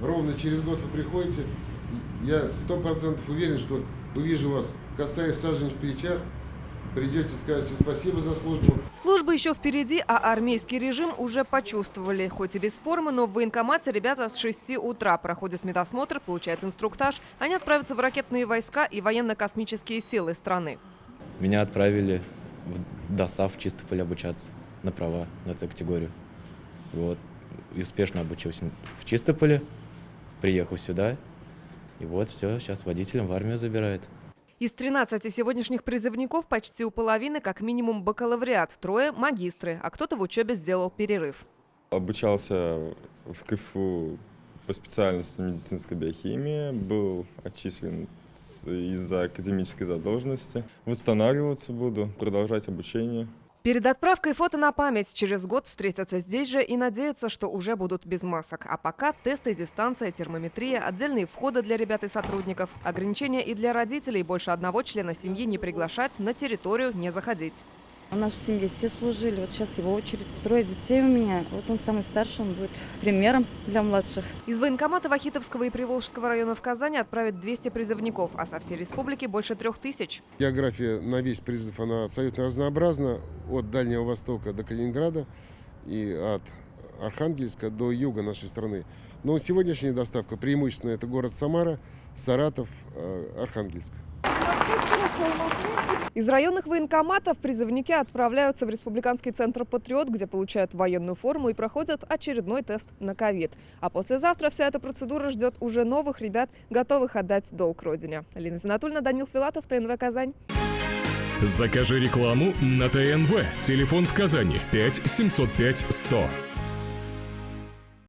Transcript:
ровно через год вы приходите, я 100% уверен, что увижу вас, касаясь сажень в плечах, придете, скажете спасибо за службу. Служба еще впереди, а армейский режим уже почувствовали. Хоть и без формы, но в военкомате ребята с 6 утра проходят медосмотр, получают инструктаж. Они отправятся в ракетные войска и военно-космические силы страны. Меня отправили в ДОСААФ в Чистополь обучаться на права, на С-категорию. Вот. И успешно обучился в Чистополе, приехал сюда. И вот все, сейчас водителем в армию забирает. Из 13 сегодняшних призывников почти у половины как минимум бакалавриат, 3 – магистры, а кто-то в учебе сделал перерыв. Обучался в КФУ по специальности медицинской биохимии, был отчислен из-за академической задолженности. Восстанавливаться буду, продолжать обучение. Перед отправкой фото на память. Через год встретятся здесь же и надеются, что уже будут без масок. А пока тесты, дистанция, термометрия, отдельные входы для ребят и сотрудников. Ограничения и для родителей. Больше одного члена семьи не приглашать, на территорию не заходить. В нашей семье все служили. Вот сейчас его очередь. 3 детей у меня. Вот он самый старший, он будет примером для младших. Из военкомата Вахитовского и Приволжского района в Казани отправят 200 призывников, а со всей республики больше 3000. География на весь призыв, она абсолютно разнообразна. От Дальнего Востока до Калининграда и от Архангельска до юга нашей страны. Но сегодняшняя доставка преимущественно это город Самара, Саратов, Архангельск. Из районных военкоматов призывники отправляются в Республиканский центр «Патриот», где получают военную форму и проходят очередной тест на ковид. А послезавтра вся эта процедура ждет уже новых ребят, готовых отдать долг родине. Алина Зинатульна, Данил Филатов, ТНВ «Казань». Закажи рекламу на ТНВ. Телефон в Казани 5 705 100.